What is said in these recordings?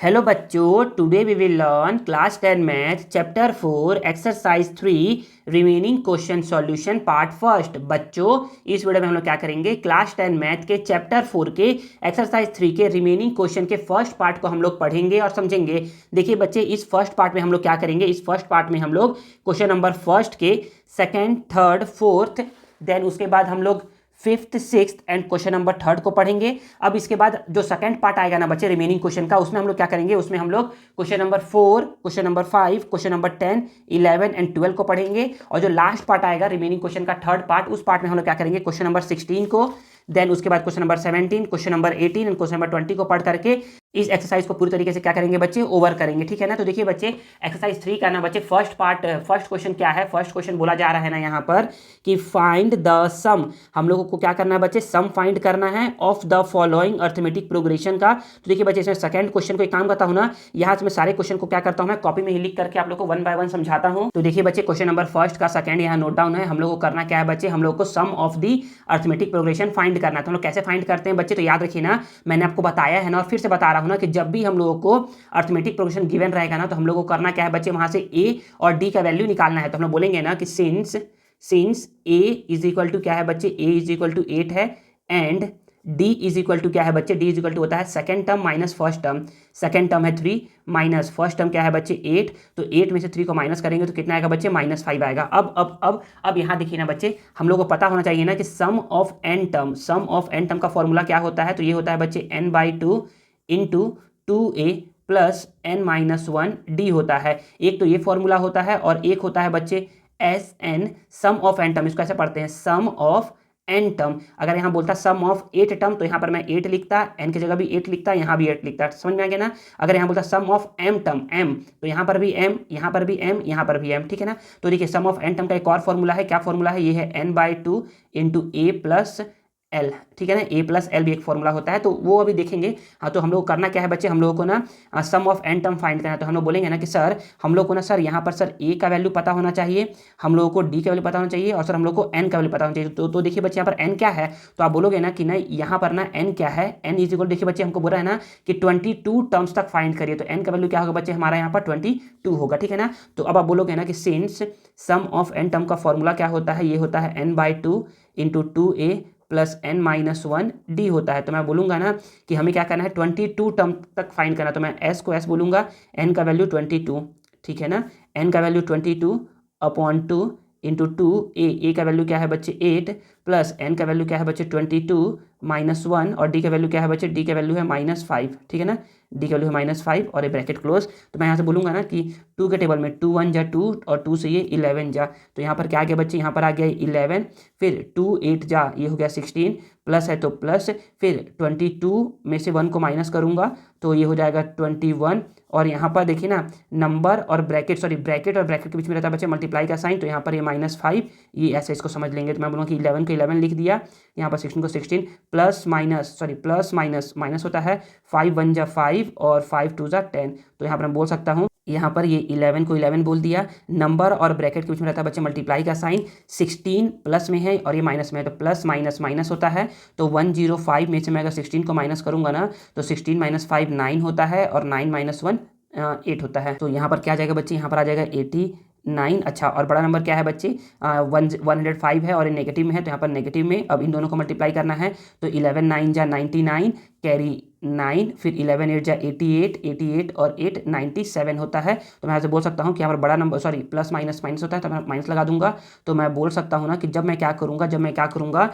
Hello बच्चों, today we will learn class 10 math chapter 4 exercise 3 remaining question solution part first. बच्चों, इस video में हम लोग क्या करेंगे, क्लास 10 मैथ के चैप्टर 4 के एक्सरसाइज 3 के रिमेनिंग क्वेश्चन के फर्स्ट पार्ट को हम लोग पढ़ेंगे और समझेंगे। देखिए बच्चे, इस फर्स्ट पार्ट में हम लोग क्या करेंगे, इस फर्स्ट पार्ट में हम लोग क्वेश्चन नंबर फर्स्ट के सेकेंड, थर्ड, फोर्थ, देन उसके बाद हम लोग fifth, sixth and question number third को पढ़ेंगे। अब इसके बाद जो सेकंड पार्ट आएगा ना बच्चे रिमेनिंग क्वेश्चन का, उसमें हम लोग क्या करेंगे, उसमें हम लोग question number 4, question number 5, question number 10, 11 and 12 को पढ़ेंगे। और जो लास्ट पार्ट आएगा रिमेनिंग क्वेश्चन का थर्ड पार्ट, उस पार्ट में हम लोग क्या करेंगे, क्वेश्चन नंबर 16 को, देन उसके बाद question number 17, question number 18 and question number 20 को पढ़ करके इस एक्सरसाइज को पूरी तरीके से क्या करेंगे बच्चे, ओवर करेंगे। ठीक है ना। तो देखिए बच्चे, एक्सरसाइज 3 का ना बच्चे फर्स्ट पार्ट, फर्स्ट क्वेश्चन क्या है, फर्स्ट क्वेश्चन बोला जा रहा है ना यहाँ पर कि फाइंड द सम। हम लोगों को क्या करना है बच्चे, सम फाइंड करना है of the following arithmetic progression का। तो देखिए बच्चे, इसमें सेकंड क्वेश्चन को एक काम करता हूँ ना, यहाँ से मैं सारे क्वेश्चन को क्या करता हूँ, मैं कॉपी में ही लिख करके आप लोग को वन बाय वन समझाता हूँ। तो देखिए बच्चे, क्वेश्चन नंबर फर्स्ट का सेकंड यहाँ नोट डाउन है। हम लोग को करना क्या है बच्चे, हम लोग को sum of the arithmetic progression find करना है। तो हम लोग कैसे फाइंड करते हैं बच्चे, तो याद रखिए ना, मैंने आपको बताया है ना और फिर से बता रहा हूँ ना कि जब भी हम लोगों को अर्थमेटिक प्रोग्रेशन गिवन रहेगा ना, तो हम लोग को करना क्या है बच्चे, वहां से ए और डी का वैल्यू निकालना है। तो हम लोग बोलेंगे ना कि since A is equal to क्या है बच्चे, ए इज इक्वल टू 8 है, and D is equal to क्या है बच्चे, डी इज इक्वल टू होता है second term minus first term. Second term है 3 माइनस फर्स्ट टर्म क्या है बच्चे 8। तो 8 में से 3 को माइनस करेंगे तो कितना आएगा बच्चे, -5 आएगा। अब यहाँ देखिए ना बच्चे, हम लोग को पता होना चाहिए ना कि सम ऑफ एन टर्म का फॉर्मूला क्या होता है। तो ये होता है बच्चे n/2 into 2a plus n-1 D होता है। एक तो ये फॉर्मूला होता है और एक होता है बच्चे S N, sum of N term. इसको ऐसे पढ़ते हैं, सम ऑफ एन टर्म। अगर यहाँ बोलता सम ऑफ 8 टर्म तो यहाँ पर मैं 8 लिखता, एन की जगह भी 8 लिखता, यहाँ भी 8 लिखता। समझ में आ गया ना। अगर यहाँ बोलता सम ऑफ एम टर्म, एम, तो यहाँ पर भी एम, यहाँ पर भी एम, यहाँ पर भी एम। ठीक है ना। तो देखिए, सम ऑफ एन टर्म का एक और फॉर्मूला है। क्या फॉर्मूला है, ये है n/2 इंटू ए प्लस एल। ठीक है ना, ए प्लस एल भी एक फॉर्मूला होता है, तो वो अभी देखेंगे। हाँ, तो हम लोग करना क्या है बच्चे, हम लोगों को ना सम ऑफ एन टर्म फाइंड करना है। तो हम लोग बोलेंगे ना कि सर, हम लोग को ना सर यहाँ पर सर ए का वैल्यू पता होना चाहिए, हम लोगों को डी का वैल्यू पता होना चाहिए और सर हम लोग को एन का वैल्यू पता होना चाहिए। तो देखिए बच्चे, यहाँ पर एन क्या है, तो आप बोलोगे ना कि ना यहाँ पर ना एन क्या है, एन इज इक्वल, देखिए बच्चे हमको बोल रहा है ना कि 22 टर्म्स तक फाइंड करिए। तो एन का वैल्यू क्या होगा बच्चे, हमारा यहाँ पर 22 होगा। ठीक है ना। तो अब आप बोलोगे ना कि since sum of N term का फॉर्मूला क्या होता है, ये होता है n/2 into 2a plus n-1 D होता है। तो मैं बोलूँगा ना कि हमें क्या करना है, 22 टर्म तक फाइंड करना। तो मैं s को s बोलूँगा, n का वैल्यू 22। ठीक है ना, n का वैल्यू 22/2 इंटू 2a, का वैल्यू क्या है बच्चे 8, प्लस n का वैल्यू क्या है बच्चे 22-1 और d का वैल्यू क्या है बच्चे, d का वैल्यू है -5। ठीक है ना, डी का वैल्यू है -5 और ये ब्रैकेट क्लोज। तो मैं यहाँ से बोलूँगा ना कि 2 के टेबल में 2 1 जा 2 और 2 से ये 11 जा, तो यहाँ पर क्या आ गया बच्चे, यहाँ पर आ गया 11, फिर 2 8 जा, ये हो गया 16, प्लस है तो प्लस, फिर 22 में से 1 को माइनस करूँगा तो ये हो जाएगा 21। और यहाँ पर देखिए ना, नंबर और ब्रैकेट, ब्रैकेट और ब्रैकेट के बीच में रहता है बच्चे मल्टीप्लाई का साइन, तो यहाँ पर ये -5, ये ऐसे इसको समझ लेंगे। तो मैं बोलूँगा कि 11 को 11 लिख दिया, यहाँ पर 16 को 16, प्लस माइनस होता है 5 1 जा 5 और 5 2 जा 10। तो यहाँ पर मैं बोल सकता हूँ, यहाँ पर ये 11 को 11 बोल दिया, नंबर और ब्रैकेट के बीच में रहता है बच्चे मल्टीप्लाई का साइन, 16 प्लस में है और ये माइनस में है, तो प्लस माइनस होता है। तो 105 में से मैं अगर 16 को माइनस करूँगा ना, तो 16 - 5 9 होता है और 9 - 1 8 होता है। तो यहाँ पर क्या आ जाएगा बच्चे, यहाँ पर आ जाएगा 89। अच्छा, और बड़ा नंबर क्या है बच्चे, 105 है और ये नेगेटिव में है, तो यहाँ पर नेगेटिव में अब इन दोनों को मल्टीप्लाई करना है। तो 11 9 जा 99, कैरी 9, फिर 11 8 जा 88 और 8 97 होता है। तो मैं यहाँ से बोल सकता हूँ कि यहाँ पर बड़ा नंबर, प्लस माइनस होता है, तो मैं माइनस लगा दूंगा। तो मैं बोल सकता हूँ ना कि जब मैं क्या करूँगा,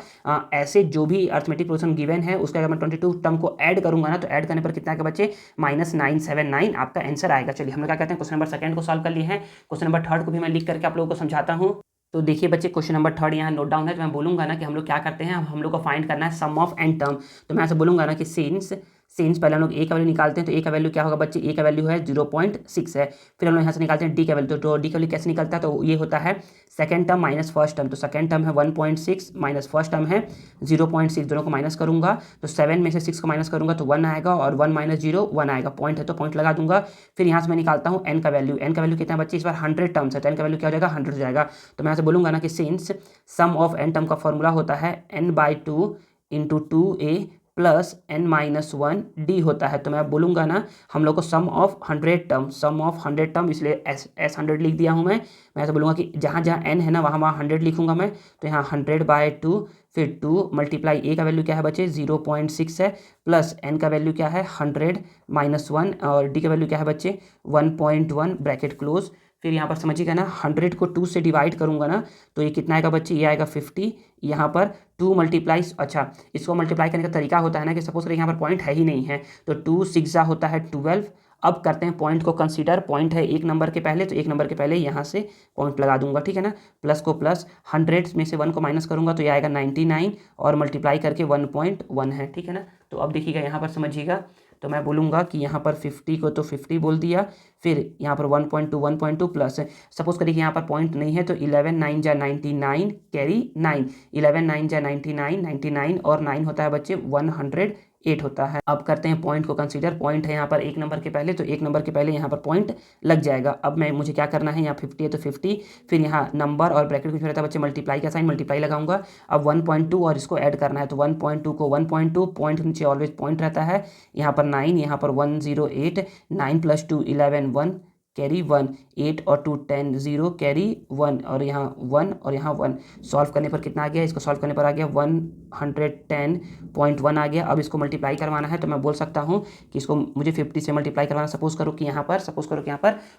ऐसे जो भी अर्थमेटिक प्रोग्रेशन गिवन है उसका अगर मैं 22 टर्म को ऐड करूँगा ना, तो ऐड करने पर कितना आएगा बच्चे, -979 आपका आंसर आएगा। चलिए हम लोग क्या कहते हैं, क्वेश्चन नंबर सेकंड को सॉल्व कर लिए हैं। क्वेश्चन नंबर थर्ड को भी मैं लिख करके आप लोगों को समझाता हूँ। तो देखिए बच्चे, क्वेश्चन नंबर थर्ड यहाँ नोट डाउन है। तो मैं बोलूँगा ना कि हम लोग क्या करते हैं, हम लोग को फाइंड करना है सम ऑफ एन टर्म। तो मैं यहाँ से बोलूँगा ना कि सिंस पहले हम लोग ए का वैल्यू निकालते हैं। तो ए का वैल्यू क्या होगा बच्चे, ए का वैल्यू है 0.6 है। फिर हम लोग यहाँ से निकालते हैं डी का वैल्यू। तो डी का वैल्यू कैसे निकलता है, तो ये होता है second term minus first term. तो सेकंड टर्म है 1.6 माइनस फर्स्ट टर्म है 0.6, दोनों को माइनस करूँगा तो 7 में से 6 को माइनस करूँगा तो 1 आएगा और 1 - 0 1 आएगा। पॉइंट है तो पॉइंट लगा दूंगा। फिर यहाँ से मैं निकालता हूँ एन का वैल्यू। एन का वैल्यू कितना बच्चे, इस बार 100 टर्म्स है, तो एन का वैल्यू क्या हो जाएगा, 100 हो जाएगा। तो मैं यहाँ से बोलूँगा ना कि since sum of N term का फॉर्मूला होता है n/2 into 2a plus n-1 d होता है। तो मैं बोलूँगा ना हम लोग को सम ऑफ 100 टर्म, इसलिए एस 100 लिख दिया हूँ मैं ऐसा बोलूँगा कि जहाँ जहाँ n है ना वहाँ वहाँ 100 लिखूँगा मैं। तो यहाँ 100/2, फिर 2 मल्टीप्लाई a का वैल्यू क्या है बच्चे 0.6 है, प्लस n का वैल्यू क्या है 100-1 और d का वैल्यू क्या है बच्चे 1.1 ब्रैकेट क्लोज। फिर यहाँ पर समझिएगा ना 100 को 2 से डिवाइड करूँगा ना तो ये कितना आएगा बच्चे, ये आएगा 50। यहाँ पर 2 मल्टीप्लाइज, अच्छा इसको मल्टीप्लाई करने का तरीका होता है ना कि सपोज करिए यहाँ पर पॉइंट है ही नहीं है तो 2 6 होता है 12। अब करते हैं पॉइंट को कंसीडर, पॉइंट है एक नंबर के पहले तो एक नंबर के पहले यहाँ से पॉइंट लगा दूंगा, ठीक है ना। प्लस को प्लस, 100 में से 1 को माइनस करूंगा तो ये आएगा 99 और मल्टीप्लाई करके 1.1 है, ठीक है ना। तो अब देखिएगा यहाँ पर समझिएगा, तो मैं बोलूँगा कि यहाँ पर 50 को तो 50 बोल दिया, फिर यहाँ पर 1.2 प्लस सपोज करिए कि यहाँ पर पॉइंट नहीं है तो 11 9 जा 99 कैरी 9, 11 9 जा 99, 99 और 9 होता है बच्चे 108 होता है। अब करते हैं पॉइंट को कंसीडर, पॉइंट है यहाँ पर एक नंबर के पहले तो एक नंबर के पहले यहाँ पर पॉइंट लग जाएगा। अब मुझे क्या करना है, यहाँ 50 है तो 50, फिर यहाँ नंबर और ब्रैकेट कुछ रहता है बच्चे मल्टीप्लाई का साइन, मल्टीप्लाई लगाऊंगा। अब 1.2 और इसको ऐड करना है तो 1.2 को 1.2 पॉइंट नीचे ऑलवेज पॉइंट रहता है, यहाँ पर 9, यहाँ पर 108, 9 + 2 11 1 कैरी 1, 8 और 2 10 0 कैरी 1 और यहाँ 1 और यहाँ 1। सॉल्व करने पर कितना आ गया, इसको सॉल्व करने पर आ गया 110.1 आ गया। अब इसको मल्टीप्लाई करवाना है तो मैं बोल सकता हूँ कि इसको मुझे 50 से मल्टीप्लाई करवाना। सपोज करो कि यहाँ पर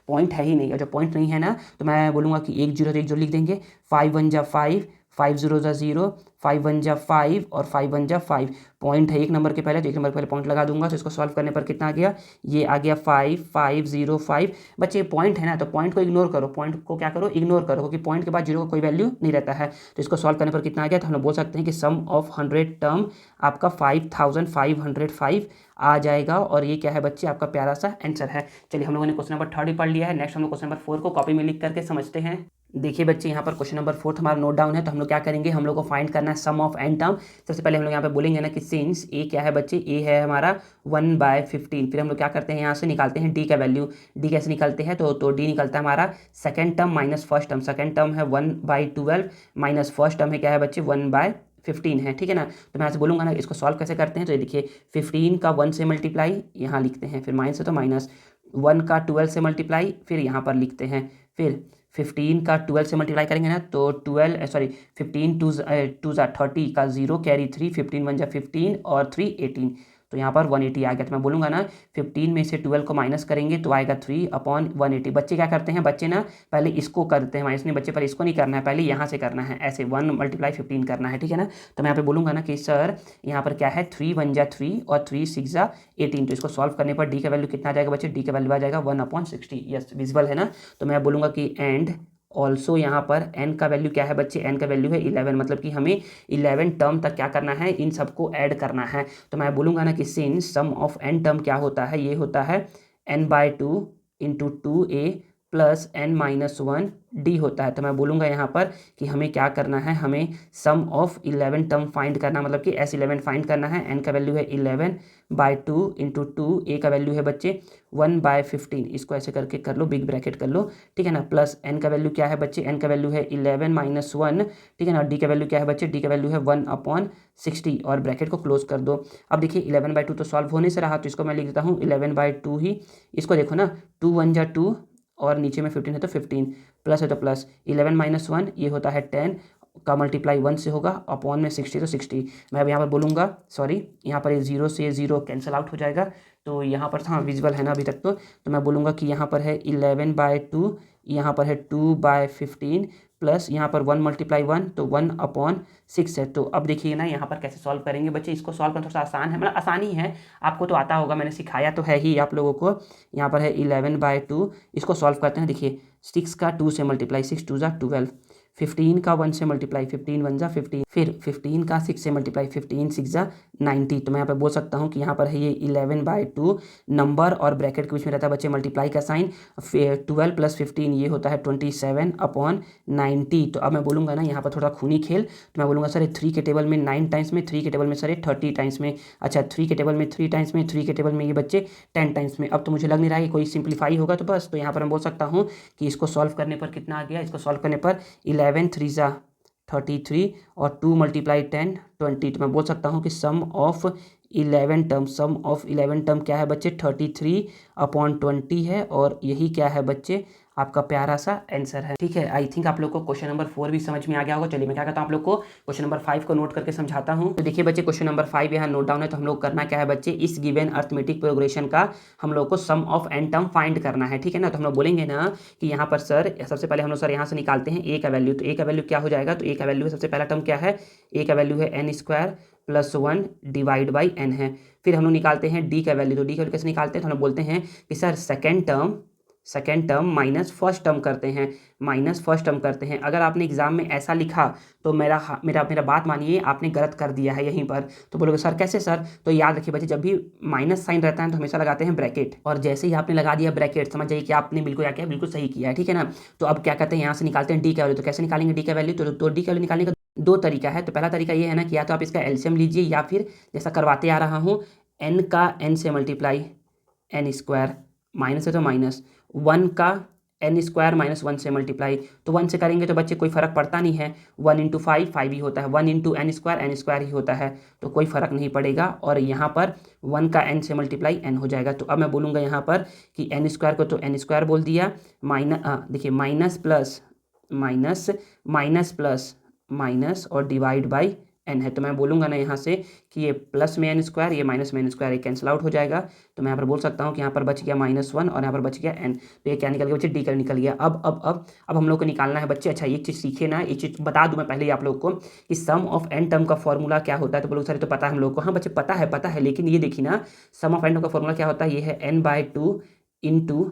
पॉइंट है ही नहीं, और जब पॉइंट नहीं है ना तो मैं बोलूँगा कि 1 0 तो 1 0 लिख देंगे, 5 1 जा 5, 5 0 जा 0, 5 1 जा 5 और 5 1 जा 5। पॉइंट है एक नंबर के पहले तो एक नंबर के पहले पॉइंट लगा दूंगा। तो इसको सॉल्व करने पर कितना आ गया, ये आ गया 5 5 0 5। बच्चे पॉइंट है ना तो पॉइंट को इग्नोर करो, पॉइंट को क्या करो इग्नोर करो, क्योंकि पॉइंट के बाद जीरो का कोई वैल्यू नहीं रहता है। तो इसको सॉल्व करने पर कितना आ गया, तो हम लोग बोल सकते हैं कि सम ऑफ 100 टर्म आपका 5505 आ जाएगा। और ये क्या है बच्चे, आपका प्यारा सा आंसर है। चलिए हम लोगों ने क्वेश्चन नंबर 3 भी पढ़ लिया है। नेक्स्ट हम लोग क्वेश्चन नंबर 4 को कॉपी में लिख करके समझते हैं। देखिए बच्चे यहाँ पर क्वेश्चन नंबर 4 हमारा नोट डाउन है। तो हम लोग क्या करेंगे, हम लोग को फाइंड करना है सम ऑफ n टर्म। सबसे पहले हम लोग यहाँ पे बोलेंगे ना कि सिंस a क्या है बच्चे, a है हमारा 1/15। फिर हम लोग क्या करते हैं, यहाँ से निकालते हैं d का वैल्यू। d कैसे निकालते हैं, तो d निकलता है हमारा second term minus first term. Second term है 1/12 माइनस फर्स्ट टर्म है क्या है बच्चे 1/15 है, ठीक है ना। तो मैं ऐसे बोलूँगा ना इसको सॉल्व कैसे करते हैं, तो ये देखिए 15 का 1 से मल्टीप्लाई यहाँ लिखते हैं, फिर माइनस है तो माइनस, 1 का 12 से मल्टीप्लाई फिर यहाँ पर लिखते हैं, फिर 15 का 12 से मल्टीप्लाई करेंगे ना तो 15 2 ज़ा 30 का 0 कैरी 3, 15 1 जा 15 और 3 18। तो यहाँ पर 180 आ गया। तो मैं बोलूँगा ना 15 में से 12 को माइनस करेंगे तो आएगा 3/180। बच्चे क्या करते हैं, बच्चे ना पहले इसको करते हैं माइनस, नहीं बच्चे पर इसको नहीं करना है, पहले यहाँ से करना है, ऐसे 1 × 15 करना है, ठीक है ना। तो मैं यहाँ पे बोलूँगा ना कि सर यहाँ पर क्या है 3 1 जा 3 और 3 6 जा 18। तो इसको सॉल्व करने पर डी का वैल्यू कितना आ जाएगा बच्चे, डी का वैल्यू आ जाएगा 1/60। यस विजिबल है ना। तो मैं बोलूँगा कि एंड ऑल्सो यहाँ पर n का वैल्यू क्या है बच्चे, n का वैल्यू है 11, मतलब कि हमें 11 टर्म तक क्या करना है, इन सबको ऐड करना है। तो मैं बोलूँगा ना कि since sum of n term क्या होता है, ये होता है n/2 × 2a plus n-1 d होता है। तो मैं बोलूँगा यहाँ पर कि हमें क्या करना है, हमें सम ऑफ 11 टर्म फाइंड करना, मतलब कि S11 फाइंड करना है। n का वैल्यू है 11/2 × 2, a का वैल्यू है बच्चे 1/15। इसको ऐसे करके कर लो, बिग ब्रैकेट कर लो, ठीक है ना। प्लस n का वैल्यू क्या है बच्चे, n का वैल्यू है 11 - 1, ठीक है ना। d का वैल्यू क्या है बच्चे, d का वैल्यू है 1/60 और ब्रैकेट को क्लोज कर दो। अब देखिए 11/2 तो सॉल्व होने से रहा, तो इसको मैं लिख देता हूँ 11/2 ही। इसको देखो ना 2 1 जा 2 और नीचे में 15 है तो 15, प्लस है तो प्लस 11 - 1 ये होता है 10 का मल्टीप्लाई 1 से होगा, अपॉन में 60 तो 60। मैं अब यहाँ पर बोलूँगा सॉरी, यहाँ पर 0 से 0 कैंसिल आउट हो जाएगा। तो यहाँ पर हाँ विजुअल है ना अभी तक। तो मैं बोलूँगा कि यहाँ पर है 11/2, यहाँ पर है 2/15 प्लस यहाँ पर 1 × 1 तो 1/6 है। तो अब देखिए ना यहाँ पर कैसे सॉल्व करेंगे बच्चे। इसको सॉल्व करना थोड़ा सा आसान है, मतलब आसानी है, आपको तो आता होगा, मैंने सिखाया तो है ही आप लोगों को। यहाँ पर है 11/2, इसको सॉल्व करते हैं। देखिए 6 का 2 से मल्टीप्लाई 6 2 ज़ा 12, 15 का 1 से मल्टीप्लाई 15 1 ज़ा 15, फिर 15 का 6 से मल्टीप्लाई 15 6 ज़ा 90। तो मैं यहाँ पर बोल सकता हूँ कि यहाँ पर है ये 11/2, नंबर और ब्रैकेट के बीच में रहता है बच्चे मल्टीप्लाई का साइन, 12 + 15 ये होता है 27/90। तो अब मैं बोलूँगा ना यहाँ पर थोड़ा खूनी खेल, तो मैं बोलूँगा सर 3 के टेबल में 9 टाइम्स में, 3 के टेबल में सर 30 टाइम्स में, अच्छा 3 के टेबल में 3 टाइम्स में, 3 के टेबल में ये बच्चे 10 टाइम्स में। अब तो मुझे लग नहीं रहा है कि कोई सिंप्लीफाई होगा, तो बस तो यहाँ पर मैं बोल सकता हूँ कि इसको सॉल्व करने पर कितना आ गया, इसको सॉल्व करने पर 11 3 ज़ा 33 और 2 × 10 20। तो मैं बोल सकता हूँ कि sum of 11 term, sum of 11 term क्या है बच्चे 33/20 है, और यही क्या है बच्चे आपका प्यारा सा आंसर है। ठीक है, आई थिंक आप लोग को क्वेश्चन नंबर 4 भी समझ में आ गया होगा। चलिए मैं क्या करता हूँ आप लोग को क्वेश्चन नंबर 5 को नोट करके समझाता हूँ। तो देखिए बच्चे क्वेश्चन नंबर 5 यहाँ नोट डाउन है। तो हम लोग करना क्या है बच्चे, इस गिवन अर्थमेटिक प्रोग्रेशन का हम लोग को sum of N term find करना है। ठीक है ना, तो हम लोग बोलेंगे ना कि यहाँ पर सर सबसे पहले हम लोग सर यहाँ से निकालते हैं ए का वैल्यू। तो ए का वैल्यू क्या हो जाएगा, तो ए का वैल्यू है सबसे पहला टर्म क्या है, ए का वैल्यू है n² + 1 डिवाइड बाई n है। फिर हम लोग निकालते हैं डी का वैल्यू। तो डी का वैल्यू कैसे निकालते हैं, तो हम लोग बोलते हैं कि sir second term minus first term करते हैं। अगर आपने एग्जाम में ऐसा लिखा तो मेरा मेरा बात मानिए, आपने गलत कर दिया है यहीं पर। तो बोलोगे सर कैसे सर, तो याद रखिए बच्चे, जब भी माइनस साइन रहता है तो हमेशा लगाते हैं ब्रैकेट, और जैसे ही आपने लगा दिया ब्रैकेट समझ जाइए कि आपने बिल्कुल क्या किया, बिल्कुल सही किया है। ठीक है ना, तो अब क्या कहते हैं, यहाँ से निकालते हैं डी का वैल्यू। तो कैसे निकालेंगे डी का वैल्यू, तो डी का वैल्यू निकालने का दो तरीका है। तो पहला तरीका ये है ना कि या तो आप इसका एलसीएम लीजिए, या फिर जैसा करवाते आ रहा हूँ एन का एन से मल्टीप्लाई, n² माइनस है तो माइनस 1 का n² - 1 से मल्टीप्लाई। तो 1 से करेंगे तो बच्चे कोई फर्क पड़ता नहीं है, 1 × 5 5 ही होता है, 1 × n² ही होता है, तो कोई फर्क नहीं पड़ेगा। और यहाँ पर 1 का n से मल्टीप्लाई n हो जाएगा। तो अब मैं बोलूँगा यहाँ पर कि n² को तो n² बोल दिया, देखिए माइनस प्लस माइनस और डिवाइड बाई n है। तो मैं बोलूँगा ना यहाँ से कि ये प्लस में n², ये माइनस में n², ये कैंसिल आउट हो जाएगा। तो मैं यहाँ पर बोल सकता हूँ कि यहाँ पर बच गया -1 और यहाँ पर बच गया n। तो ये क्या निकल गया बच्चे, डी का निकल गया। अब हम लोग को निकालना है बच्चे। अच्छा एक चीज़ सीखे ना, एक चीज़ बता दूँ मैं पहले ही आप लोग को कि सम ऑफ एन टर्म का फॉर्मूला क्या होता है। तो बोलो सर तो पता है हम लोग को, हाँ बच्चे पता है, लेकिन ये देखिए ना सम ऑफ एन टर्म का फॉर्मूला क्या होता है, ये है n/2 ×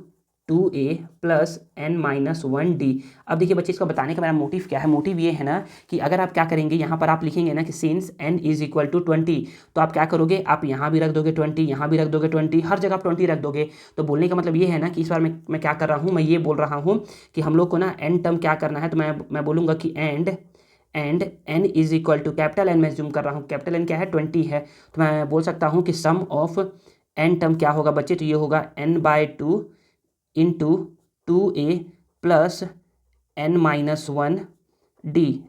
2a + n-1d। अब देखिए बच्चे इसको बताने का मेरा मोटिव क्या है, मोटिव ये है ना कि अगर आप क्या करेंगे, यहाँ पर आप लिखेंगे ना कि सिंस n = 20, तो आप क्या करोगे, आप यहाँ भी रख दोगे 20, यहाँ भी रख दोगे 20, हर जगह आप 20 रख दोगे। तो बोलने का मतलब ये है ना कि इस बार मैं क्या कर रहा हूँ, मैं ये बोल रहा हूँ कि हम लोग को ना n टर्म क्या करना है। तो मैं बोलूँगा कि एंड n = कैपिटल N, मैं जूम कर रहा हूँ, कैपिटल N क्या है 20 है। तो मैं बोल सकता हूँ कि सम ऑफ n टर्म क्या होगा बच्चे, तो ये होगा n/2 × 2a + n-1d।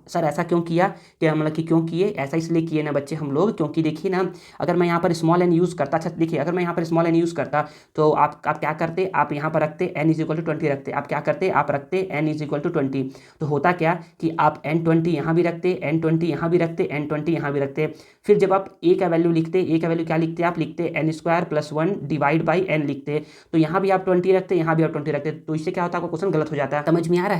सर ऐसा क्यों किया, क्या मतलब कि क्यों किए, ऐसा इसलिए किए ना बच्चे हम लोग, क्योंकि देखिए ना अगर मैं यहाँ पर स्मॉल n यूज़ करता, अच्छा देखिए अगर मैं यहाँ पर स्मॉल n यूज़ करता तो आप क्या करते, आप यहाँ पर रखते n = 20 रखते, आप क्या करते, आप रखते n = 20। तो होता क्या कि आप n20 यहाँ भी रखते, n20 यहाँ भी रखते, n20 यहाँ भी रखते। फिर जब आप a का वैल्यू लिखते, a का वैल्यू क्या लिखते, आप लिखते n² + 1 डिवाइड बाई n लिखते। तो यहाँ भी आप 20 रखते, यहाँ भी आप 20 रखते, तो इससे क्या होता है, आपका क्वेश्चन गलत हो जाता है। समझ में आ रहा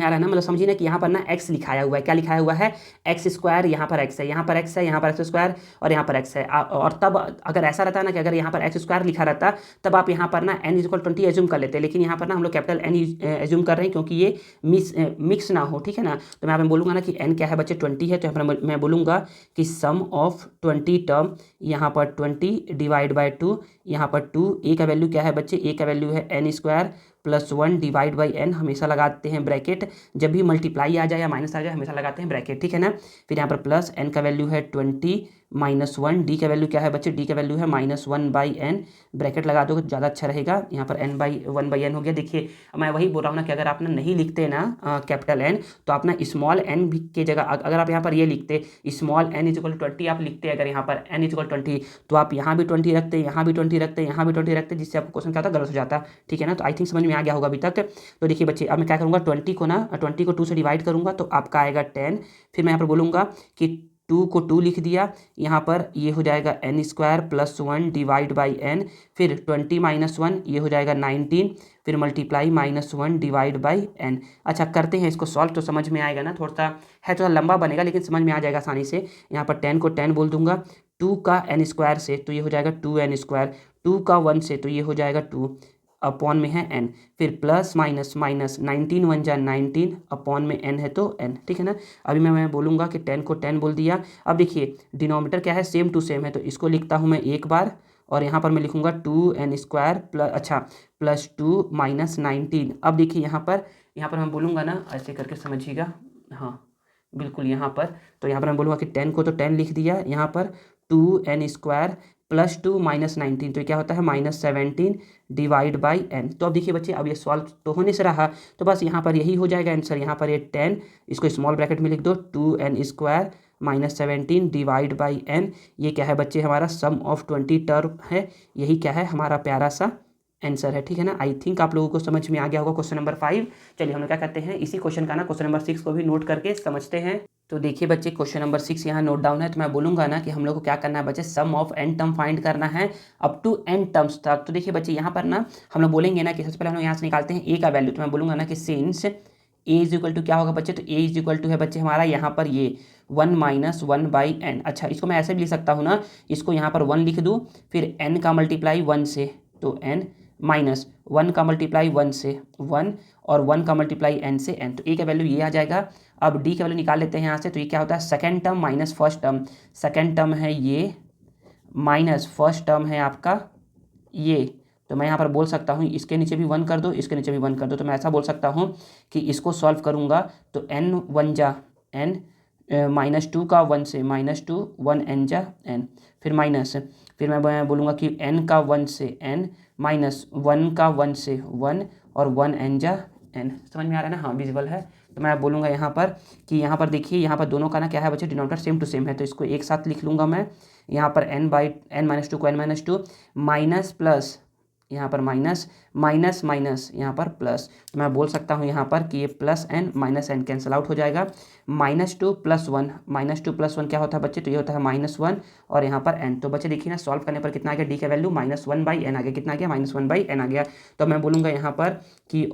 है ना, मतलब समझिए ना कि यहाँ पर ना x लिखाया हुआ है, क्या लिखाया हुआ है, x², यहाँ पर x है, यहाँ पर x है, यहाँ पर x² और यहाँ पर x है। और तब अगर ऐसा रहता ना कि अगर यहाँ पर x² लिखा रहता तब आप यहाँ पर ना n = 20 एज्यूम कर लेते, लेकिन यहाँ पर ना हम लोग कैपिटल N एज्यूम कर रहे हैं क्योंकि ये मिक्स ना हो। ठीक है ना, तो मैं यहाँ पर बोलूँगा ना कि n क्या है बच्चे 20 है। तो यहाँ पर मैं बोलूँगा कि सम ऑफ 20 टर्म, यहाँ पर 20 डिवाइड बाई 2, यहाँ पर 2, a का वैल्यू क्या है बच्चे, a का वैल्यू है n² + 1 डिवाइड बाई n, हमेशा लगाते हैं ब्रैकेट, जब भी मल्टीप्लाई आ जाए या माइनस आ जाए हमेशा लगाते हैं ब्रैकेट। ठीक है ना, फिर यहाँ पर प्लस n का वैल्यू है 20 -1, डी का वैल्यू क्या है बच्चे, डी का वैल्यू है -1/n, ब्रैकेट लगा दो ज़्यादा अच्छा रहेगा। यहाँ पर n/1/n हो गया। देखिए मैं वही बोल रहा हूँ ना कि अगर आप ना नहीं लिखते ना कैपिटल N, तो आप ना स्मॉल n भी की जगह अगर आप यहाँ पर ये लिखते स्मॉल n = 20 आप लिखते, अगर यहाँ पर n = 20 तो आप यहाँ भी 20 रखते, यहाँ भी 20 रखते, यहाँ भी 20 रखते, जिससे आपको क्वेश्चन क्या होता गलत हो जाता। ठीक है ना, तो आई थिंक समझ में आ गया होगा अभी तक। तो देखिए बच्चे अब मैं क्या करूँगा, 20 को 2 से डिवाइड करूँगा तो आपका आएगा 10। फिर मैं यहाँ पर बोलूँगा कि 2 को 2 लिख दिया, यहाँ पर ये हो जाएगा n² + 1 डिवाइड बाई n, फिर 20 - 1 ये हो जाएगा 19, फिर मल्टीप्लाई -1 डिवाइड बाई n। अच्छा करते हैं इसको सॉल्व, तो समझ में आएगा ना, थोड़ा लंबा बनेगा लेकिन समझ में आ जाएगा आसानी से। यहाँ पर 10 को 10 बोल दूंगा, 2 का n² से तो ये हो जाएगा 2n², 2 का 1 से तो ये हो जाएगा 2, अपॉन में है n, फिर प्लस माइनस 19 1 जा 19, अपॉन में n है तो n। ठीक है ना, अभी मैं बोलूँगा कि 10 को 10 बोल दिया। अब देखिए डिनोमीटर क्या है, सेम टू सेम है, तो इसको लिखता हूँ मैं एक बार, और यहाँ पर मैं लिखूँगा 2n² प्लस 2 - 19। अब देखिए यहाँ पर मैं बोलूँगा ना, ऐसे करके समझिएगा, हाँ बिल्कुल यहाँ पर, तो यहाँ पर मैं बोलूँगा कि 10 को तो 10 लिख दिया, यहाँ पर 2n² +2 -19, तो क्या होता है -17 डिवाइड बाई n। तो अब देखिए बच्चे, अब ये सॉल्व तो होने से रहा, तो बस यहाँ पर यही हो जाएगा आंसर। यहाँ पर ये 10, इसको स्मॉल ब्रैकेट में लिख दो, 2n² -17 डिवाइड बाई n। ये क्या है बच्चे, हमारा सम ऑफ 20 टर्म है। यही क्या है, हमारा प्यारा सा आंसर है। ठीक है ना, आई थिंक आप लोगों को समझ में आ गया होगा क्वेश्चन नंबर 5। चलिए हम लोग क्या करते हैं, इसी क्वेश्चन का ना क्वेश्चन नंबर 6 को भी नोट करके समझते हैं। तो देखिए बच्चे, क्वेश्चन नंबर 6 यहाँ नोट डाउन है। तो मैं बोलूँगा ना कि हम लोग को क्या करना है बच्चे, सम ऑफ n टर्म फाइंड करना है अप टू n टर्म्स तक। तो देखिए बच्चे, यहाँ पर ना हम लोग बोलेंगे ना कि सबसे पहले हम लोग यहाँ से निकालते हैं a का वैल्यू। तो मैं बोलूँगा ना कि since a is equal to क्या होगा बच्चे, तो a इज इक्वल टू है बच्चे हमारा यहाँ पर ये 1 - 1/n। अच्छा, इसको मैं ऐसे भी लिख सकता हूँ ना, इसको यहाँ पर 1 लिख दूँ, फिर n का मल्टीप्लाई 1 से, तो n माइनस 1 का मल्टीप्लाई 1 से 1, और 1 का मल्टीप्लाई n से n। तो a का वैल्यू ये आ जाएगा। अब d का वैल्यू निकाल लेते हैं यहाँ से। तो ये क्या होता है, second term minus first term. Second term है ये माइनस फर्स्ट टर्म है आपका ये। तो मैं यहाँ पर बोल सकता हूँ इसके नीचे भी 1 कर दो, इसके नीचे भी 1 कर दो। तो मैं ऐसा बोल सकता हूँ कि इसको सॉल्व करूँगा तो n 1 जा n, -2 का 1 से -2, 1 n जा n, फिर माइनस, फिर मैं बोलूँगा कि n का 1 से n, -1 का 1 से 1, और 1 n जा n। समझ में आ रहा है ना, हाँ विजिबल है। तो मैं बोलूँगा यहाँ पर कि यहाँ पर देखिए, यहाँ पर दोनों का ना क्या है बच्चे, डिनोमिनेटर सेम टू सेम है। तो इसको एक साथ लिख लूँगा मैं। यहाँ पर n/n-2 को n-2 माइनस प्लस, यहाँ पर माइनस माइनस माइनस, यहाँ पर प्लस। तो मैं बोल सकता हूँ यहाँ पर कि ये +n -n कैंसिल आउट हो जाएगा। -2 + 1, -2 + 1 क्या होता है बच्चे, तो ये होता है -1, और यहाँ पर n। तो बच्चे देखिए ना, सॉल्व करने पर कितना आ गया, d का वैल्यू -1/n आ गया। कितना आ गया, -1/n आ गया। तो मैं बोलूँगा यहाँ पर कि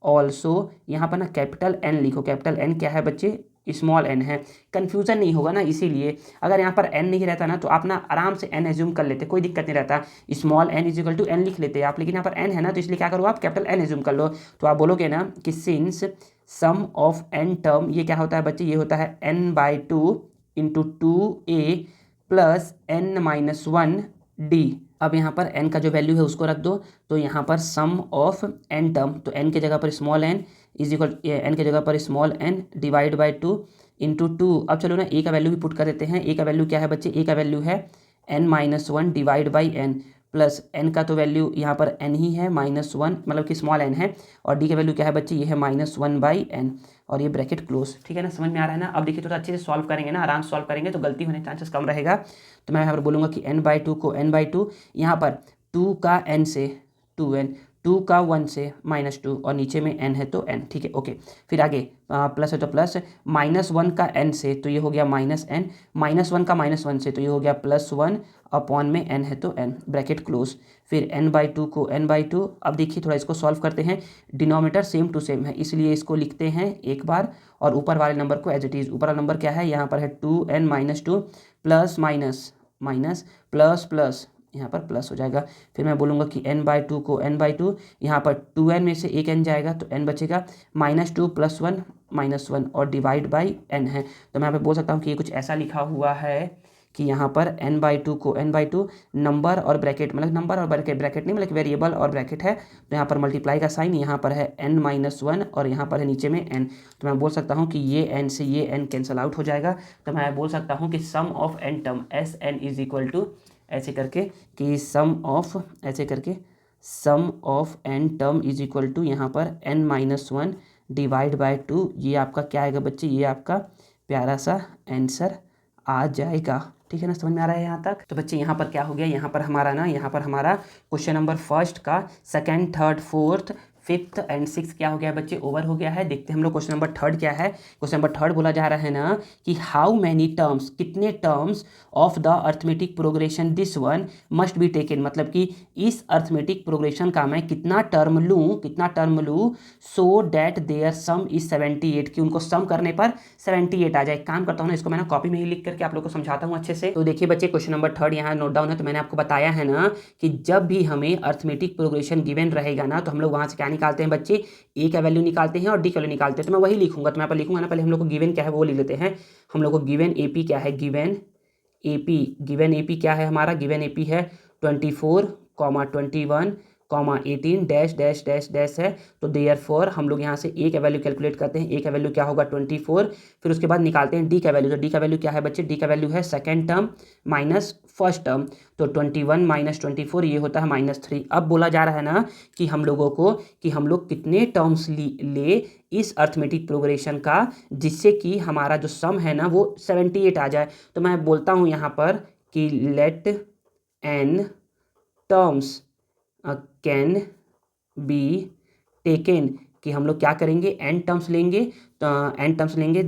ऑल्सो यहाँ पर ना कैपिटल N लिखो। कैपिटल N क्या है बच्चे, स्मॉल n है। कन्फ्यूज़न नहीं होगा ना, इसीलिए अगर यहाँ पर n नहीं रहता ना तो आप ना आराम से n एज्यूम कर लेते, कोई दिक्कत नहीं रहता। Small n is equal to n लिख लेते आप, लेकिन यहाँ पर n है ना, तो इसलिए क्या करो, आप कैपिटल N एज्यूम कर लो। तो आप बोलोगे ना कि since sum of n term, ये क्या होता है बच्चे, ये होता है n/2 × 2a + n-1d। अब यहाँ पर n का जो वैल्यू है उसको रख दो। तो यहाँ पर सम ऑफ n टर्म, तो n के जगह पर small n is equal, n के जगह पर स्मॉल n डिवाइड बाई 2 × 2। अब चलो ना a का वैल्यू भी पुट कर देते हैं। a का वैल्यू क्या है बच्चे, a का वैल्यू है n-1 divide by n, plus n का तो वैल्यू यहाँ पर n ही है, -1 मतलब कि स्मॉल n है, और d का वैल्यू क्या है बच्चे, ये है -1/n, और ये ब्रैकेट क्लोज। ठीक है ना, समझ में आ रहा है ना। अब देखिए थोड़ा अच्छे से सॉल्व करेंगे ना, आराम से सॉल्व करेंगे तो गलती होने के चांसेस कम रहेगा। तो मैं यहाँ पर बोलूँगा कि n/2 को n/2, यहाँ पर 2 का n से 2n, 2 का 1 से -2, और नीचे में n है तो n। ठीक है, ओके। फिर आगे प्लस है तो प्लस, -1 का n से तो ये हो गया -n, -1 का -1 से तो ये हो गया +1, अपॉन में n है तो n, ब्रैकेट क्लोज। फिर n/2 को n/2। अब देखिए थोड़ा इसको सॉल्व करते हैं। डिनोमिनेटर सेम टू सेम है, इसलिए इसको लिखते हैं एक बार, और ऊपर वाले नंबर को एज इट इज़। ऊपर वाला नंबर क्या है, यहाँ पर है 2n-2 plus minus minus plus plus, यहाँ पर प्लस हो जाएगा। फिर मैं बोलूँगा कि n/2 को n/2, यहाँ पर 2n में से एक n जाएगा तो n बचेगा, -2 + 1 -1, और डिवाइड बाई n है। तो मैं यहाँ पे बोल सकता हूँ कि ये कुछ ऐसा लिखा हुआ है कि यहाँ पर n/2 को n/2, नंबर और ब्रैकेट, मतलब नंबर और ब्रैकेट नहीं, मतलब वेरिएबल और ब्रैकेट है। तो यहाँ पर मल्टीप्लाई का साइन, यहाँ पर है n-1, और यहाँ पर है नीचे में n। तो मैं बोल सकता हूँ कि ये n से ये n कैंसिल आउट हो जाएगा। तो मैं बोल सकता हूँ कि sum of n term Sn is equal to, ऐसे करके कि sum of n term is equal to, यहाँ पर n-1 डिवाइड बाई 2। ये आपका क्या आएगा बच्चे, ये आपका प्यारा सा आंसर आ जाएगा। ठीक है ना, समझ में आ रहा है यहाँ तक। तो बच्चे यहाँ पर क्या हो गया, यहाँ पर हमारा क्वेश्चन नंबर फर्स्ट का second, third, fourth, fifth and six क्या हो गया बच्चे, ओवर हो गया है। देखते हैं हम लोग क्वेश्चन नंबर थर्ड क्या है। क्वेश्चन नंबर थर्ड बोला जा रहा है ना कि हाउ मैनी टर्म्स, कितने terms of the arithmetic progression this one must be taken, मतलब कि इस अर्थमेटिक प्रोग्रेशन का मैं कितना टर्म लूँ so that their sum is 78, कि उनको सम करने पर 78 आ जाए। काम करता हूँ ना, इसको मैं ना कॉपी में ही लिख करके आप लोग को समझाता हूँ अच्छे से। तो देखिए बच्चे, क्वेश्चन नंबर थर्ड यहाँ नोट डाउन है। तो मैंने आपको बताया है ना कि जब भी हमें अर्थमेटिक प्रोग्रेशन गिवन रहेगा ना, तो हम लोग वहाँ से क्या निकालते हैं बच्चे, ए का वैल्यू निकालते हैं और डी का वैल्यू निकालते हैं। तो मैं वही लिखूंगा, तो मैं यहाँ पर लिखूंगा ना, पहले हम लोग को गिवन क्या है वो लिख लेते हैं। हम लोग को गिवन एपी क्या है, गिवन एपी क्या है हमारा, गिवन एपी है 24, 21, comma 18 dash dash dash dash है, तो देयरफॉर हम लोग यहाँ से ए का वैल्यू कैलकुलेट करते हैं। ए का वैल्यू क्या होगा 24, फिर उसके बाद निकालते हैं डी का वैल्यू। तो डी का वैल्यू क्या है बच्चे, डी का वैल्यू है second term minus first term, तो 21 माइनस 24 ये होता है -3। अब बोला जा रहा है ना कि हम लोगों को कि हम लोग कितने टर्म्स ले इस अर्थमेटिक प्रोग्रेशन का, जिससे कि हमारा जो सम है ना वो 78 आ जाए। तो मैं बोलता हूँ यहाँ पर कि let N terms can be taken, कि हम लोग क्या करेंगे, एन टर्म्स लेंगे, एन टर्म्स लेंगे,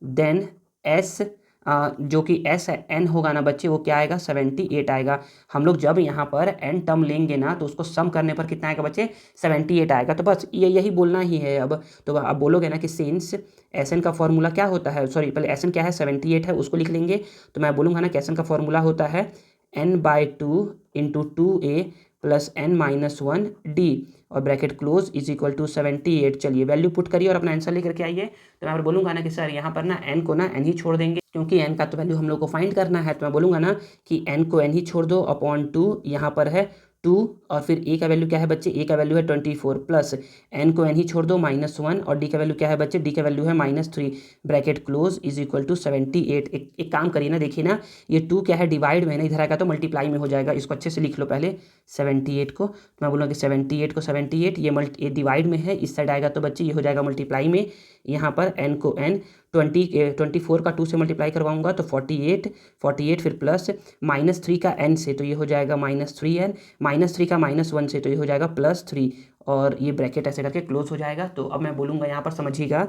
देन एस जो कि एस एन होगा ना बच्चे, वो क्या आएगा 78 आएगा। हम लोग जब यहाँ पर एन टर्म लेंगे ना तो उसको सम करने पर कितना आएगा बच्चे 78 आएगा। तो बस यही बोलना ही है। अब तो आप बोलोगे ना कि सिंस एस एन का फॉर्मूला क्या होता है, सॉरी पहले एस एन क्या है 78 है, उसको लिख लेंगे। तो मैं बोलूँगा ना कि एस एन का फॉर्मूला होता है n/2 into 2a plus n-1 d और bracket close is equal to 78। चलिए वैल्यू पुट करिए और अपना आंसर लेकर के आइए। तो मैं बोलूँगा ना कि सर यहाँ पर ना n को ना n ही छोड़ देंगे, क्योंकि n का तो वैल्यू हम लोग को फाइंड करना है। तो मैं बोलूँगा ना कि n को n ही छोड़ दो अपॉन 2, यहाँ पर है 2 और फिर a का वैल्यू क्या है बच्चे, a का वैल्यू है 24 प्लस n को n ही छोड़ दो -1 और d का वैल्यू क्या है बच्चे, d का वैल्यू है -3 bracket close is equal to 78। एक काम करिए ना, देखिए ना ये 2 क्या है डिवाइड में, ना इधर आएगा तो मल्टीप्लाई में हो जाएगा। इसको अच्छे से लिख लो पहले 78 को। तो मैं बोलूँगा कि 78 को 78 ये डिवाइड में है, इस साइड आएगा तो बच्चे ये हो जाएगा मल्टीप्लाई में। यहाँ पर n को n 24 का 2 से मल्टीप्लाई करवाऊंगा तो 48 फिर प्लस -3 का n से तो ये हो जाएगा -3n, -3 का -1 से तो ये हो जाएगा +3 और ये ब्रैकेट ऐसे करके क्लोज हो जाएगा। तो अब मैं बोलूँगा यहाँ पर समझिएगा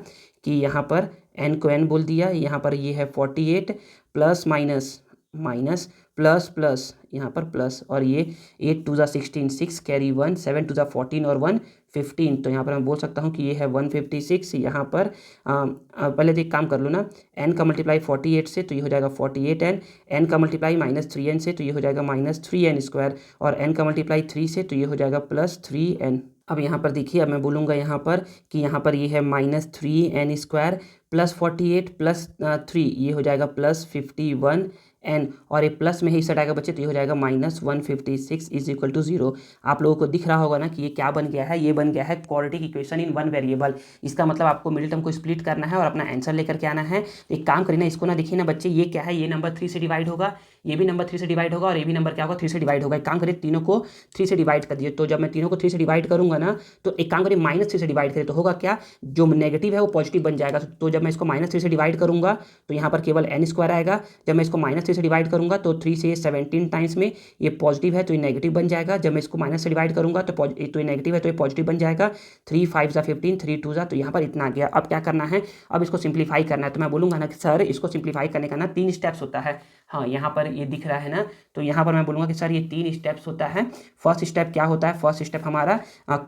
कि यहाँ पर n को n बोल दिया, यहाँ पर ये है 48 plus minus minus plus plus यहाँ पर प्लस और ये 8 2 ज़ा 16 6 कैरी 1 7 2 ज़ा 14 और 1 15। तो यहाँ पर मैं बोल सकता हूँ कि ये है 156। यहाँ पर पहले तो एक काम कर लो ना, n का मल्टीप्लाई 48 से तो ये हो जाएगा 48n, n का मल्टीप्लाई -3n से तो ये हो जाएगा -3n² और n का मल्टीप्लाई 3 से तो ये हो जाएगा +3n। अब यहाँ पर देखिए, अब मैं बोलूँगा यहाँ पर कि यहाँ पर ये है -3n² प्लस 48 प्लस 3 ये हो जाएगा +51n और एक प्लस में ही सेट आएगा बच्चे तो ये हो जाएगा -156 इज इक्वल टू 0। आप लोगों को दिख रहा होगा ना कि ये क्या बन गया है, ये बन गया है quadratic equation in one variable. इसका मतलब आपको मिडिल टर्म को स्प्लिट करना है और अपना आंसर लेकर के आना है। तो एक काम करिए ना, इसको ना देखिए ना बच्चे, ये क्या है, ये नंबर 3 से डिवाइड होगा, ये भी नंबर 3 से डिवाइड होगा और ये भी नंबर क्या होगा 3 से डिवाइड होगा। एक काम करिए तीनों को 3 से डिवाइड कर दिए। तो जब मैं तीनों को 3 से डिवाइड करूंगा ना तो एक काम करिए -3 से डिवाइड करें तो होगा क्या, जो नेगेटिव है वो पॉजिटिव बन जाएगा। तो जब मैं इसको -3 से डिवाइड करूंगा तो यहाँ पर केवल n² आएगा। जब मैं इसको -3 से डिवाइड करूंगा तो 3 से 17 टाइम्स में ये पॉजिटिव है तो ये नेगेटिव बन जाएगा। जब मैं इसको माइनस से डिवाइड करूंगा तो ये नेगेटिव है तो ये पॉजिटिव बन जाएगा। 3 5 ज़ा 15 3 2 ज़ा, तो यहाँ पर इतना आ गया। अब क्या करना है, अब इसको सिंप्लीफाई करना है। तो मैं बोलूँगा ना कि सर इसको सिंप्लीफाई करने का ना 3 स्टेप्स होता है। हाँ यहाँ पर ये दिख रहा है ना, तो यहाँ पर मैं बोलूँगा कि सर ये 3 स्टेप्स होता है। फर्स्ट स्टेप क्या होता है, फर्स्ट स्टेप हमारा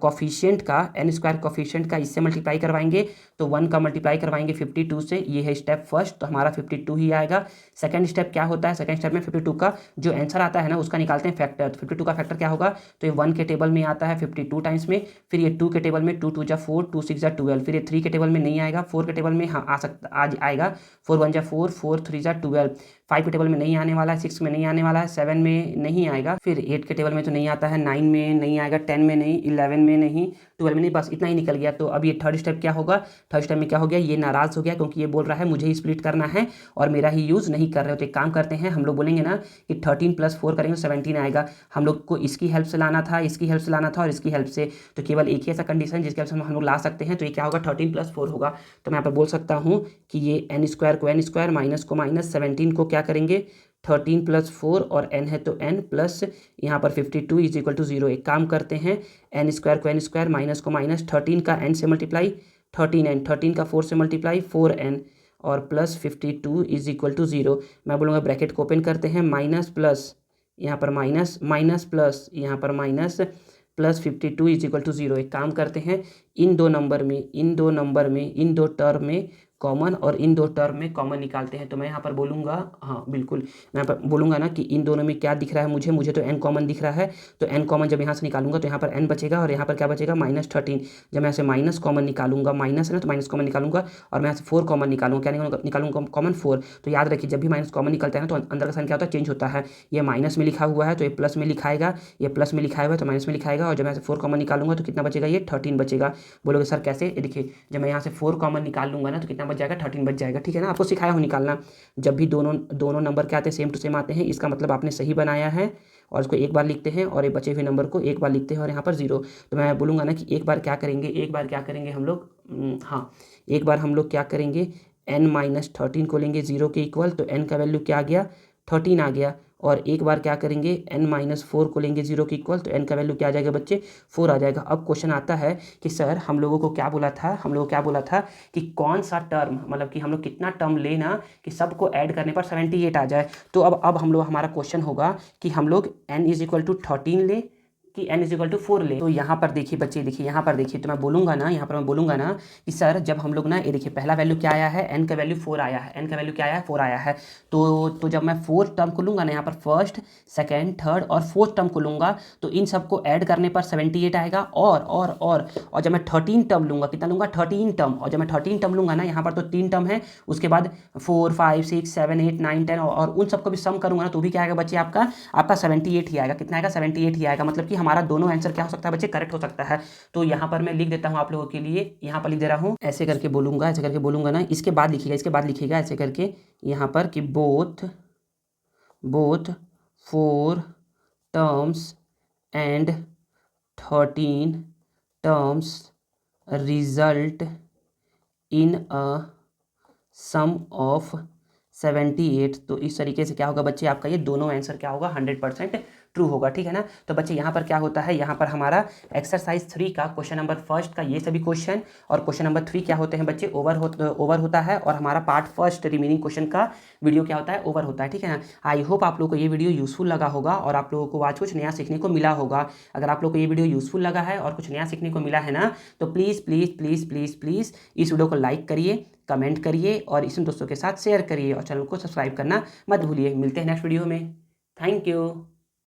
कोफिशिएंट का n² कोफिशिएंट का इससे मल्टीप्लाई करवाएंगे तो 1 का मल्टीप्लाई करवाएंगे 52 से, ये है स्टेप फर्स्ट, तो हमारा 52 ही आएगा। सेकंड स्टेप क्या होता है, सेकंड स्टेप में 52 का जो आंसर आता है ना उसका निकालते हैं फैक्टर। तो 52 का फैक्टर क्या होगा, तो ये 1 के टेबल में आता है 52 टाइम्स में, फिर ये 2 के टेबल में 2 2 ज़ा 4 2 6 ज़ा 12, फिर ये 3 के टेबल में नहीं आएगा, 4 के टेबल में हाँ आज आएगा 4 1 ज़ा 4 4 3 ज़ा 12, 5 के टेबल में नहीं आने वाला है, 6 में नहीं आने वाला है, 7 में नहीं आएगा, फिर 8 के टेबल में तो नहीं आता है, 9 में नहीं आएगा, 10 में नहीं, 11 में नहीं, 12 में नहीं, बस इतना ही निकल गया। तो अब ये थर्ड स्टेप क्या होगा, थर्ड स्टेप में क्या हो गया, ये नाराज़ हो गया क्योंकि ये बोल रहा है मुझे ही स्प्लिट करना है और मेरा ही यूज़ नहीं कर रहे हो। तो एक काम करते हैं, हम लोग बोलेंगे ना कि 13 + 4 करेंगे 17 आएगा। हम लोग को इसकी हेल्प से लाना था, इसकी हेल्प से लाना था और इसकी हेल्प से, तो केवल एक ही ऐसा कंडीशन जिसकी हेल्प से हम लोग ला सकते हैं। तो ये क्या होगा 13 + 4 होगा। तो मैं यहाँ पर बोल सकता हूँ कि ये n² को n² माइनस को माइनस 17 को क्या करेंगे 13 + 4 और n है तो n प्लस यहाँ पर 52 इज इक्वल टू 0। एक काम करते हैं, n² को n² माइनस को माइनस 13 का n से मल्टीप्लाई 13n, 13 का 4 से मल्टीप्लाई 4n और प्लस 52 इज इक्वल टू 0। मैं बोलूँगा ब्रैकेट को ओपन करते हैं, माइनस प्लस यहाँ पर माइनस माइनस प्लस यहाँ पर minus plus 52 is equal to 0। एक काम करते हैं, इन दो टर्म में कॉमन और इन दो टर्म में कॉमन निकालते हैं। तो मैं यहाँ पर बोलूँगा, हाँ बिल्कुल, मैं यहाँ पर बोलूँगा ना कि इन दोनों में क्या दिख रहा है मुझे तो n कॉमन दिख रहा है। तो n कॉमन जब यहाँ से निकालूंगा तो यहाँ पर n बचेगा और यहाँ पर क्या बचेगा -13। जब मैं यहाँ से माइनस कॉमन निकालूंगा, माइनस है ना तो माइनस कॉमन निकालूंगा और मैं यहाँ से 4 कॉमन निकालूंगा, क्या निकालूंगा कॉमन 4। तो याद रखिए जब भी माइनस कॉमन निकलता है ना तो अंदर का साइन क्या होता है, चेंज होता है। ये माइनस में लिखा हुआ है तो ये प्लस में लिखाएगा, ये प्लस में लिखा हुआ है तो माइनस में लिखाएगा। और जब मैं यहाँ से 4 कॉमन निकालूंगा तो कितना बचेगा, ये 13 बचेगा। बोलोगे सर कैसे, ये देखिए जब मैं यहाँ से 4 कॉमन निकाल लूंगा ना तो कितना बच जाएगा, 13 बच जाएगा। ठीक है ना, आपको सिखाया हूँ निकालना। जब भी दोनों नंबर क्या आते हैं, सेम टू सेम आते हैं, इसका मतलब आपने सही बनाया है। और इसको एक बार लिखते हैं और ये बचे हुए नंबर को एक बार लिखते हैं और यहाँ पर 0। तो मैं बोलूँगा ना कि एक बार क्या करेंगे हम लोग, हाँ एक बार हम लोग क्या करेंगे, n-13 को लेंगे 0 के इक्वल। तो n का वैल्यू क्या आ गया, 13 आ गया। और एक बार क्या करेंगे, n-4 को लेंगे 0 के इक्वल। तो n का वैल्यू क्या आ जाएगा बच्चे, 4 आ जाएगा। अब क्वेश्चन आता है कि सर हम लोगों को क्या बोला था, कि कौन सा टर्म, मतलब कि हम लोग कितना टर्म लेना कि सबको ऐड करने पर 78 आ जाए। तो अब हम लोग, हमारा क्वेश्चन होगा कि हम लोग n = 13 लें कि n = 4 ले। तो यहाँ पर देखिए बच्चे, देखिए यहाँ पर देखिए, तो मैं बोलूँगा ना कि सर जब हम लोग ना, ये देखिए पहला वैल्यू क्या आया है, n का वैल्यू 4 आया है, n का वैल्यू क्या आया है, 4 आया है। तो जब मैं 4 टर्म को लूँगा ना, यहाँ पर फर्स्ट, सेकेंड, थर्ड और फोर्थ टर्म को लूँगा तो इन सबको ऐड करने पर 78 आएगा। और जब मैं 13 टर्म लूँगा, कितना लूँगा, 13 टर्म। और जब मैं 13 टर्म लूँगा ना, यहाँ पर तो 3 टर्म है, उसके बाद 4, 5, 6, 7, 8, 9, 10 और उन सबको भी सम करूँगा ना तो भी क्या आएगा बच्चे, आपका 78 ही आएगा। कितना आएगा, 78 ही आएगा। मतलब कि हमारा दोनों आंसर क्या हो सकता है बच्चे, करेक्ट हो सकता है। तो यहाँ पर मैं लिख देता हूँ आप लोगों के लिए, यहाँ पर लिख दे रहा हूँ, ऐसे करके बोलूँगा ना, इसके बाद लिखिएगा ऐसे करके यहाँ पर कि both 4 terms and 13 terms result in a sum of 78। तो इस तरीके से क्या होगा बच्चे, आपका ये दोनों आंसर क्या होगा, 100% ट्रू होगा। ठीक है ना। तो बच्चे यहाँ पर क्या होता है, यहाँ पर हमारा एक्सरसाइज 3 का क्वेश्चन नंबर फर्स्ट का ये सभी क्वेश्चन और क्वेश्चन नंबर 3 क्या होते हैं बच्चे, ओवर होता है। और हमारा पार्ट फर्स्ट रिमेनिंग क्वेश्चन का वीडियो क्या होता है, ओवर होता है। ठीक है ना। आई होप आप लोग को ये वीडियो यूजफुल लगा होगा और आप लोगों को आज कुछ नया सीखने को मिला होगा। अगर आप लोग को ये वीडियो यूजफुल लगा है और कुछ नया सीखने को मिला है ना, तो प्लीज़ इस वीडियो को लाइक करिए, कमेंट करिए और इस दोस्तों के साथ शेयर करिए और चैनल को सब्सक्राइब करना मत भूलिए। मिलते हैं नेक्स्ट वीडियो में। Thank you.